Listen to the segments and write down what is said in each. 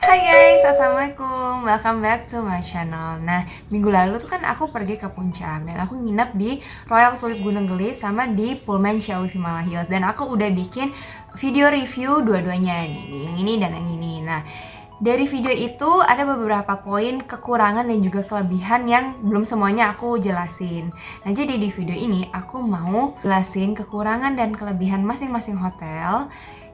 Hai guys, assalamualaikum, welcome back to my channel. Nah, minggu lalu tuh kan aku pergi ke puncak dan aku nginep di Royal Tulip Gunung Gelis sama di Pullman Ciawi Himala Hills. Dan aku udah bikin video review dua-duanya nih, yang ini dan yang ini. Nah, dari video itu ada beberapa poin kekurangan dan juga kelebihan yang belum semuanya aku jelasin. Nah, jadi di video ini aku mau jelasin kekurangan dan kelebihan masing-masing hotel.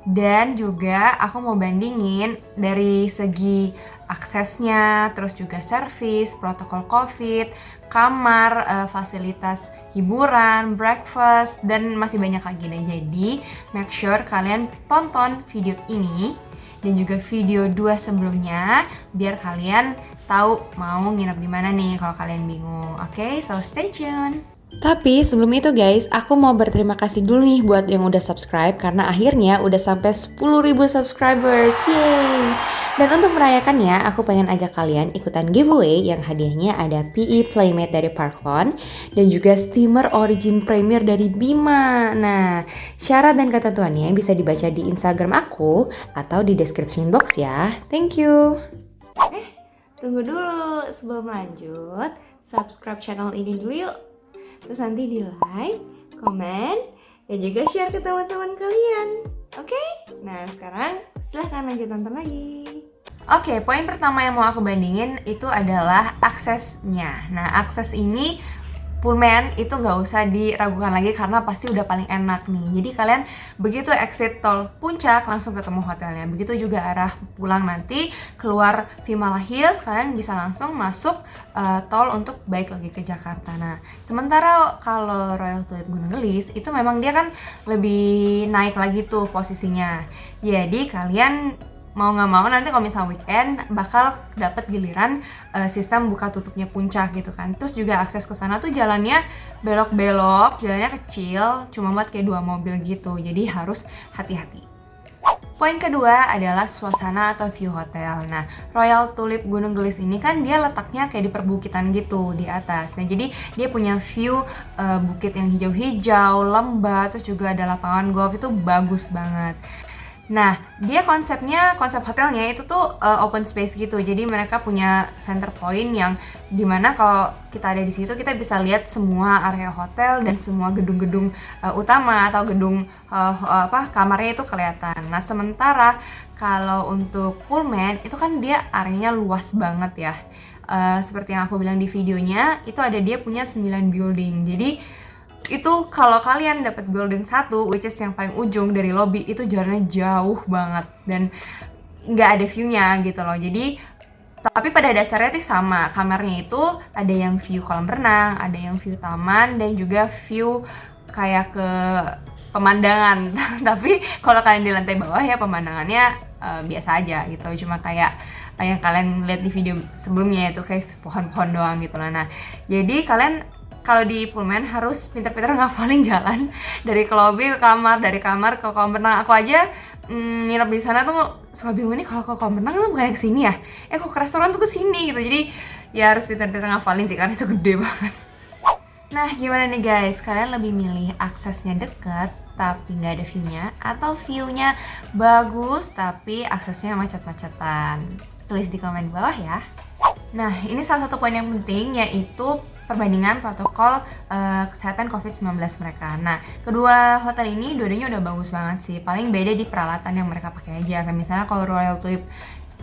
Dan juga aku mau bandingin dari segi aksesnya, terus juga servis, protokol COVID, kamar, fasilitas hiburan, breakfast, dan masih banyak lagi deh. Jadi make sure kalian tonton video ini dan juga video 2 sebelumnya biar kalian tahu mau nginep di mana nih kalau kalian bingung. Oke, so stay tune. Tapi sebelum itu guys, aku mau berterima kasih dulu nih buat yang udah subscribe karena akhirnya udah sampai 10.000 subscribers. Yeay! Dan untuk merayakannya, aku pengen ajak kalian ikutan giveaway yang hadiahnya ada PE Playmate dari Parklon dan juga Steamer Origin Premier dari Bima. Nah, syarat dan ketentuannya bisa dibaca di Instagram aku atau di description box ya. Thank you. Tunggu dulu, sebelum lanjut, subscribe channel ini dulu yuk. Terus nanti di like, komen, dan juga share ke teman-teman kalian. Oke? Nah sekarang silahkan lanjut tonton lagi. Oke, poin pertama yang mau aku bandingin itu adalah aksesnya. Nah, akses ini Pullman itu nggak usah diragukan lagi karena pasti udah paling enak nih. Jadi kalian begitu exit tol Puncak langsung ketemu hotelnya. Begitu juga arah pulang nanti keluar Vimala Hills kalian bisa langsung masuk tol untuk balik lagi ke Jakarta. Nah, sementara kalau Royal Tulip Gunung Gelis itu memang dia kan lebih naik lagi tuh posisinya. Jadi kalian mau nggak mau nanti kalau misal weekend bakal dapat giliran sistem buka tutupnya puncak gitu kan. Terus juga akses ke sana tuh jalannya belok-belok, jalannya kecil, cuma buat kayak 2 mobil gitu. Jadi harus hati-hati. Poin kedua adalah suasana atau view hotel. Nah, Royal Tulip Gunung Gelis ini kan dia letaknya kayak di perbukitan gitu di atas. Nah, jadi dia punya view bukit yang hijau-hijau, lembah, terus juga ada lapangan golf, itu bagus banget. Nah, dia konsep hotelnya itu tuh open space gitu. Jadi mereka punya center point yang dimana kalau kita ada di situ kita bisa lihat semua area hotel dan semua gedung-gedung utama atau gedung kamarnya itu kelihatan. Nah, sementara kalau untuk Pullman itu kan dia areanya luas banget ya. Seperti yang aku bilang di videonya, itu ada dia punya 9 building. Jadi itu kalau kalian dapat building 1, which is yang paling ujung dari lobby, itu jaraknya jauh banget dan nggak ada view-nya gitu loh. Jadi tapi pada dasarnya sih sama, kamarnya itu ada yang view kolam renang, ada yang view taman, dan juga view kayak ke pemandangan. Tapi kalau kalian di lantai bawah ya pemandangannya biasa aja gitu, cuma kayak yang kalian lihat di video sebelumnya itu kayak pohon-pohon doang gitu lah. Nah, jadi kalian kalau di Pullman harus pintar-pintar ngafalin jalan dari ke lobby ke kamar, dari kamar ke kolam renang. Aku aja nginep di sana tuh suka bingung nih, kalau ke kolam renang tuh bukannya kesini ya? Kok ke restoran tuh kesini gitu. Jadi ya harus pintar-pintar ngafalin sih karena itu gede banget. Nah, gimana nih guys? Kalian lebih milih aksesnya deket tapi nggak ada view-nya, atau view-nya bagus tapi aksesnya macet-macetan? Tulis di komen bawah ya. Nah, ini salah satu poin yang penting, yaitu perbandingan protokol kesehatan COVID-19 mereka. Nah, kedua hotel ini dua-duanya udah bagus banget sih. Paling beda di peralatan yang mereka pakai aja. Kayak misalnya kalau Royal Tulip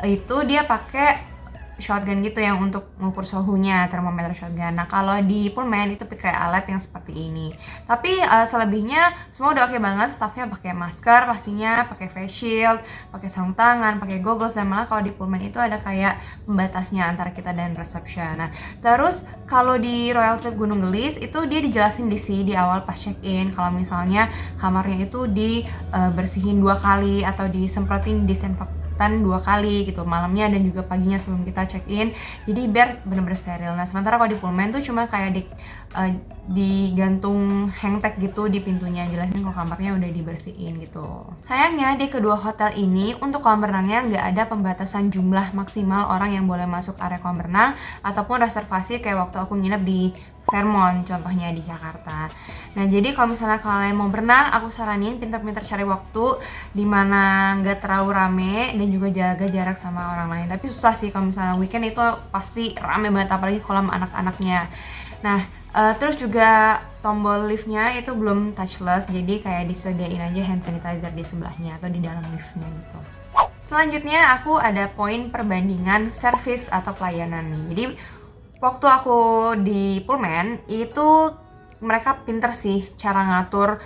itu dia pakai shotgun gitu yang untuk mengukur suhunya, termometer shotgun. Nah, kalau di Pullman itu pakai alat yang seperti ini. Tapi selebihnya semua udah oke banget. Staffnya pakai masker pastinya, pakai face shield, pakai sarung tangan, pakai goggles, dan malah kalau di Pullman itu ada kayak pembatasnya antara kita dan reception. Nah, terus kalau di Royal Tulip Gunung Gelis itu dia dijelasin di awal pas check-in kalau misalnya kamarnya itu dibersihin 2 kali atau disemprotin disinfektan 2 kali gitu, malamnya dan juga paginya sebelum kita check in, jadi biar bener-bener steril. Nah, sementara kalau di Pullman tuh cuma kayak digantung hang tag gitu di pintunya, jelasin kalau kamarnya udah dibersihin gitu. Sayangnya di kedua hotel ini untuk kolam renangnya nggak ada pembatasan jumlah maksimal orang yang boleh masuk area kolam renang ataupun reservasi kayak waktu aku nginep di Fairmont contohnya di Jakarta. Nah jadi kalau misalnya kalian mau berenang, aku saranin pintar-pintar cari waktu dimana nggak terlalu rame dan juga jaga jarak sama orang lain. Tapi susah sih kalau misalnya weekend itu pasti rame banget, apalagi kolam anak-anaknya. Nah terus juga tombol liftnya itu belum touchless, jadi kayak disediain aja hand sanitizer di sebelahnya atau di dalam liftnya gitu. Selanjutnya aku ada poin perbandingan service atau pelayanan nih. Jadi waktu aku di Pullman itu mereka pinter sih cara ngatur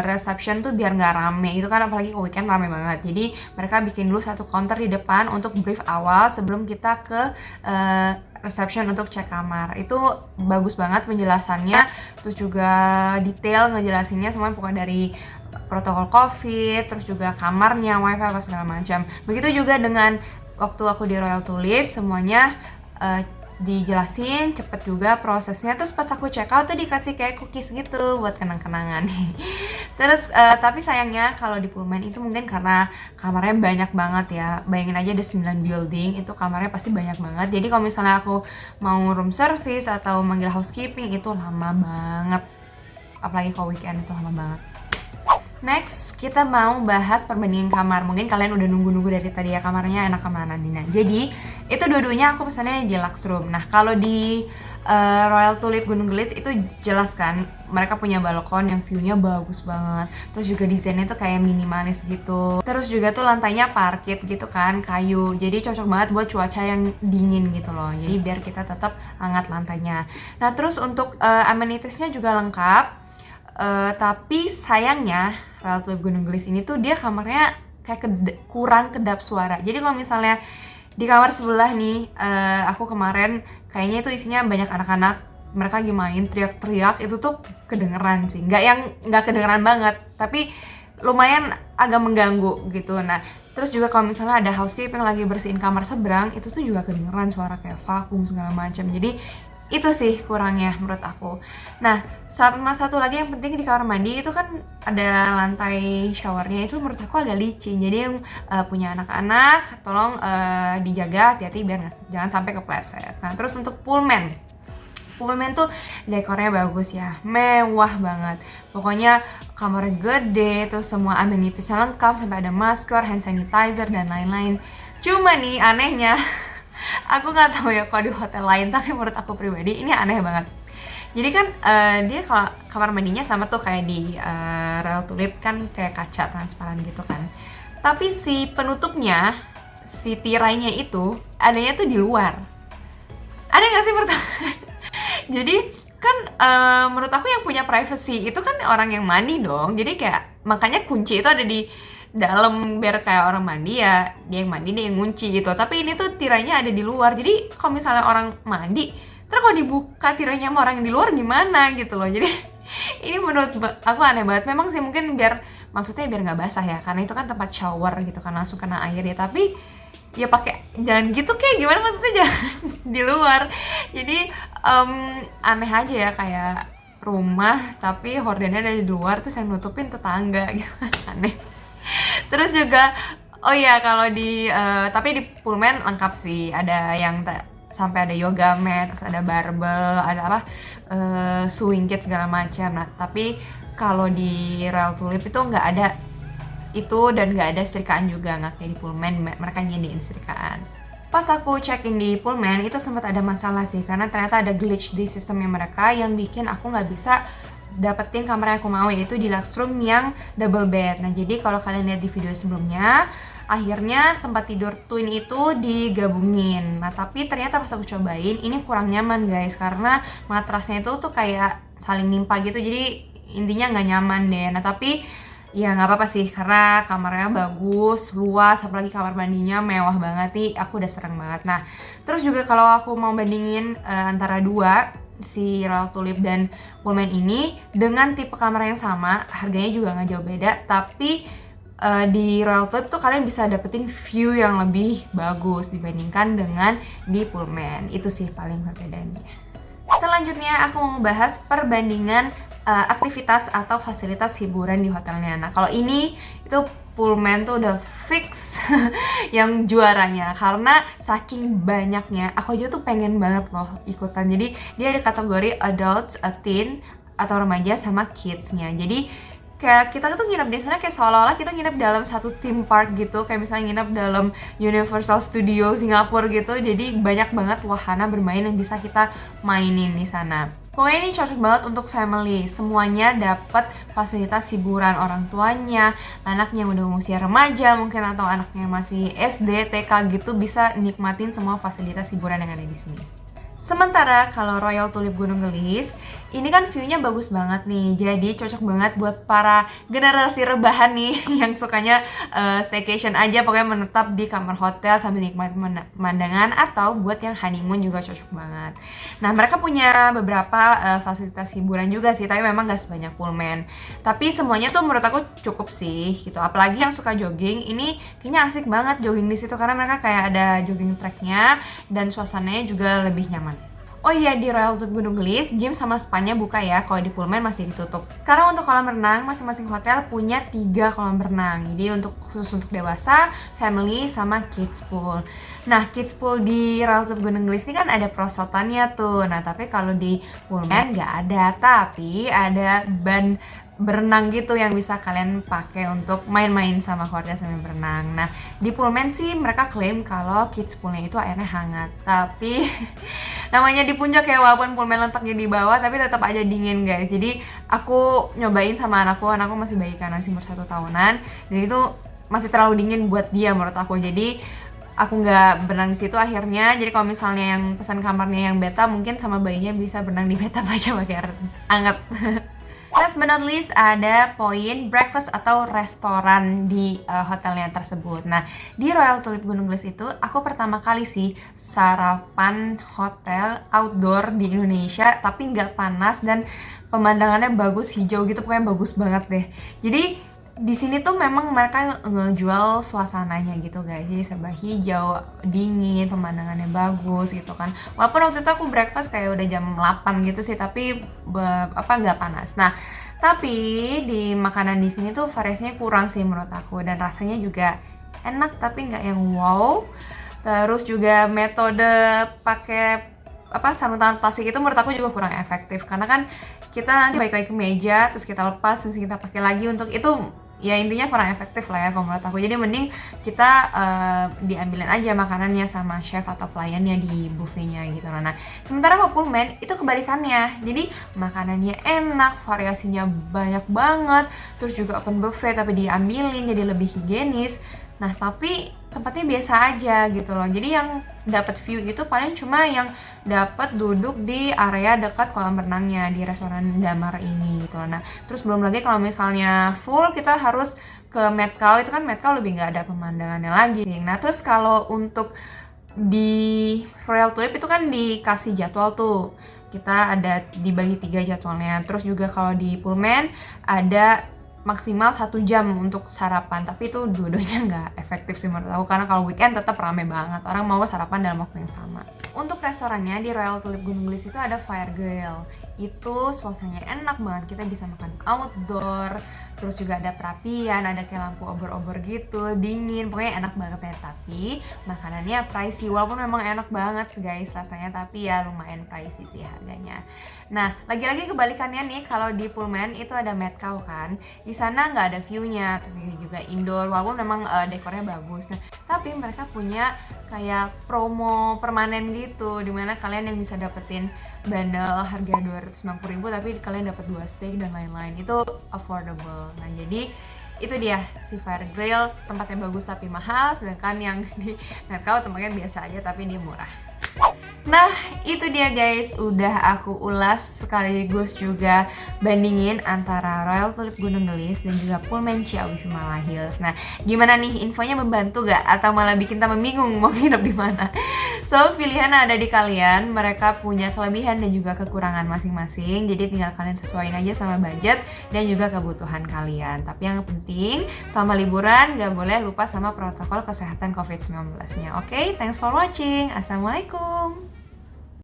reception tuh biar nggak rame. Itu kan apalagi ke weekend rame banget. Jadi mereka bikin dulu satu counter di depan untuk brief awal sebelum kita ke reception untuk cek kamar. Itu bagus banget penjelasannya, terus juga detail ngejelasinnya semuanya, pokoknya dari protokol COVID, terus juga kamarnya, wifi apa segala macam. Begitu juga dengan waktu aku di Royal Tulip, semuanya dijelasin cepet juga prosesnya. Terus pas aku check out tuh dikasih kayak cookies gitu buat kenang-kenangan. Terus tapi sayangnya kalau di Pullman itu mungkin karena kamarnya banyak banget ya. Bayangin aja ada 9 building, itu kamarnya pasti banyak banget. Jadi kalau misalnya aku mau room service atau manggil housekeeping itu lama banget. Apalagi kalau weekend itu lama banget. Next, kita mau bahas perbandingan kamar. Mungkin kalian udah nunggu-nunggu dari tadi ya, kamarnya enak kemana Dina. Jadi, itu dua-duanya aku pesannya di Deluxe Room. Nah, kalau di Royal Tulip Gunung Gelis itu jelas kan, mereka punya balkon yang view-nya bagus banget. Terus juga desainnya tuh kayak minimalis gitu. Terus juga tuh lantainya parket gitu kan, kayu. Jadi cocok banget buat cuaca yang dingin gitu loh. Jadi biar kita tetap hangat lantainya. Nah, terus untuk amenities-nya juga lengkap. Tapi sayangnya Royal Tulip Gunung Gelis ini tuh dia kamarnya kayak kurang kedap suara. Jadi kalau misalnya di kamar sebelah nih, aku kemarin kayaknya itu isinya banyak anak-anak, mereka lagi main teriak-teriak, itu tuh kedengeran sih. Nggak kedengeran banget, tapi lumayan agak mengganggu gitu. Nah terus juga kalau misalnya ada housekeeping lagi bersihin kamar seberang, itu tuh juga kedengeran suara kayak vakum segala macam. Jadi itu sih kurangnya menurut aku. Nah, sama satu lagi yang penting di kamar mandi itu kan ada lantai showernya, itu menurut aku agak licin. Jadi yang punya anak-anak tolong dijaga hati-hati biar jangan sampai kepleset. Nah, terus untuk Pullman tuh dekornya bagus ya, mewah banget. Pokoknya kamarnya gede, terus semua amenitiesnya lengkap sampai ada masker, hand sanitizer dan lain-lain. Cuma nih anehnya aku nggak tahu ya kalau di hotel lain, tapi menurut aku pribadi ini aneh banget. Jadi kan dia kalau kamar mandinya sama tuh kayak di Royal Tulip kan kayak kaca transparan gitu kan. Tapi si penutupnya, si tirainya itu adanya tuh di luar. Ada nggak sih pertanyaan? Jadi kan menurut aku yang punya privacy itu kan orang yang mandi dong. Jadi kayak makanya kunci itu ada di dalam biar kayak orang mandi ya, dia yang mandi dia yang ngunci gitu. Tapi ini tuh tirainya ada di luar. Jadi kalau misalnya orang mandi, terus kalau dibuka tirainya sama orang yang di luar gimana gitu loh. Jadi ini menurut aku aneh banget. Memang sih mungkin maksudnya biar nggak basah ya, karena itu kan tempat shower gitu kan, langsung kena air ya. Tapi ya pakai jangan gitu, kayak gimana maksudnya jangan di luar. Jadi aneh aja ya, kayak rumah tapi hordennya ada di luar terus yang nutupin tetangga gitu kan, aneh. Terus juga oh ya kalau di tapi di Pullman lengkap sih, ada yang sampai ada yoga mat, terus ada barbel, ada apa swing kit segala macam. Nah tapi kalau di Royal Tulip itu nggak ada itu, dan nggak ada setrikaan juga, nggak kayak di Pullman mereka nyediain setrikaan. Pas aku check-in di Pullman itu sempat ada masalah sih, karena ternyata ada glitch di sistemnya mereka yang bikin aku nggak bisa dapetin kamar yang aku mau, yaitu di Deluxe Room yang double bed. Nah jadi kalau kalian lihat di video sebelumnya, akhirnya tempat tidur twin itu digabungin. Nah tapi ternyata pas aku cobain ini kurang nyaman guys, karena matrasnya itu tuh kayak saling nimpa gitu, jadi intinya nggak nyaman deh. Nah tapi ya nggak apa-apa sih, karena kamarnya bagus, luas, apalagi kamar mandinya mewah banget nih, aku udah seneng banget. Nah terus juga kalau aku mau bandingin antara dua, si Royal Tulip dan Pullman ini dengan tipe kamar yang sama, harganya juga nggak jauh beda, tapi di Royal Tulip tuh kalian bisa dapetin view yang lebih bagus dibandingkan dengan di Pullman. Itu sih paling perbedaannya. Selanjutnya aku mau membahas perbandingan aktivitas atau fasilitas hiburan di hotelnya. Nah, kalau ini itu Pullman tuh udah fix yang juaranya, karena saking banyaknya aku aja tuh pengen banget loh ikutan. Jadi dia ada kategori adults, teen atau remaja sama kids-nya. Jadi kayak kita tuh nginep di sana kayak seolah-olah kita nginep dalam satu theme park gitu, kayak misalnya nginep dalam Universal Studio Singapura gitu. Jadi banyak banget wahana bermain yang bisa kita mainin di sana. Pokoknya ini cocok banget untuk family, semuanya dapat fasilitas hiburan, orang tuanya, anaknya yang udah usia remaja mungkin atau anaknya masih SD, TK gitu bisa nikmatin semua fasilitas hiburan yang ada di sini. Sementara kalau Royal Tulip Gunung Gelis, ini kan view-nya bagus banget nih, jadi cocok banget buat para generasi rebahan nih yang sukanya staycation aja, pokoknya menetap di kamar hotel sambil nikmatin pemandangan, atau buat yang honeymoon juga cocok banget. Nah, mereka punya beberapa fasilitas hiburan juga sih, tapi memang gak sebanyak Pullman. Tapi semuanya tuh menurut aku cukup sih gitu, apalagi yang suka jogging, ini kayaknya asik banget jogging di situ karena mereka kayak ada jogging tracknya dan suasananya juga lebih nyaman. Oh iya, di Royal Tulip Gunung Gelis, gym sama spa-nya buka ya, kalau di Pullman masih ditutup. Karena untuk kolam renang, masing-masing hotel punya 3 kolam renang. Jadi khusus untuk dewasa, family, sama kids pool. Nah, kids pool di Royal Tulip Gunung Gelis ini kan ada perosotannya tuh. Nah, tapi kalau di Pullman nggak ada, tapi ada ban berenang gitu yang bisa kalian pakai untuk main-main sama keluarga sambil berenang. Nah, di Pullman sih mereka klaim kalau kids poolnya itu airnya hangat, tapi namanya di puncak ya, walaupun Pullman letaknya di bawah tapi tetap aja dingin guys. Jadi aku nyobain sama anakku masih bayi kan, masih umur 1 tahunan, dan itu masih terlalu dingin buat dia menurut aku. Jadi aku nggak berenang di situ akhirnya. Jadi kalau misalnya yang pesan kamarnya yang beta, mungkin sama bayinya bisa berenang di beta aja pakai air hangat. Last but not least, ada poin breakfast atau restoran di hotelnya tersebut. Nah, di Royal Tulip Gunung Gelis itu aku pertama kali sih sarapan hotel outdoor di Indonesia, tapi nggak panas dan pemandangannya bagus, hijau gitu, pokoknya bagus banget deh. Jadi di sini tuh memang mereka ngejual suasananya gitu guys, jadi serba hijau, dingin, pemandangannya bagus gitu kan. Walaupun waktu itu aku breakfast kayak udah jam 8 gitu sih, tapi nggak panas. Nah, tapi di makanan di sini tuh variasinya kurang sih menurut aku, dan rasanya juga enak tapi nggak yang wow. Terus juga metode pakai sarung tangan plastik itu menurut aku juga kurang efektif, karena kan kita nanti balik lagi ke meja, terus kita lepas, terus kita pakai lagi, untuk itu ya intinya kurang efektif lah ya kalau menurut aku. Jadi mending kita diambilin aja makanannya sama chef atau pelayannya di buffetnya gitu. Nah, sementara kalau Pullman itu kebalikannya, jadi makanannya enak, variasinya banyak banget, terus juga open buffet tapi diambilin jadi lebih higienis. Nah, tapi tempatnya biasa aja gitu loh. Jadi yang dapat view itu paling cuma yang dapat duduk di area dekat kolam renangnya di restoran Damar ini gitu loh. Nah, terus belum lagi kalau misalnya full kita harus ke Metcalfe, itu kan Metcalfe lebih nggak ada pemandangannya lagi. Nah, terus kalau untuk di Royal Tulip itu kan dikasih jadwal tuh, kita ada dibagi 3 jadwalnya. Terus juga kalau di Pullman ada maksimal 1 jam untuk sarapan, tapi itu dua-duanya nggak efektif sih menurut aku, karena kalau weekend tetap rame banget, orang mau sarapan dalam waktu yang sama. Untuk restorannya di Royal Tulip Gunung Gelis itu ada Fire Grill, itu suasananya enak banget, kita bisa makan outdoor, terus juga ada perapian, ada kayak lampu obor-obor gitu, dingin, pokoknya enak banget ya. Tapi makanannya pricey, walaupun memang enak banget guys rasanya, tapi ya lumayan pricey sih harganya. Nah, lagi-lagi kebalikannya nih, kalau di Pullman itu ada Metcalfe kan, di sana nggak ada view-nya, terus juga indoor, walaupun memang dekornya bagus. Nah, tapi mereka punya kayak promo permanen gitu, dimana kalian yang bisa dapetin bundle harga 290.000 tapi kalian dapat 2 steak dan lain-lain, itu affordable. Nah, jadi itu dia si Fire Grill, tempatnya bagus tapi mahal, sedangkan yang di Metcalfe tempatnya biasa aja tapi dia murah. Nah, itu dia guys, udah aku ulas sekaligus juga bandingin antara Royal Tulip Gunung Gelis dan juga Pullman Ciao Himala Hills. Nah, gimana nih, infonya membantu gak? Atau malah bikin tambah bingung mau nginep di mana? So, pilihan ada di kalian, mereka punya kelebihan dan juga kekurangan masing-masing. Jadi tinggal kalian sesuaiin aja sama budget dan juga kebutuhan kalian. Tapi yang penting, selama liburan gak boleh lupa sama protokol kesehatan COVID-19-nya. Oke, thanks for watching. Assalamualaikum.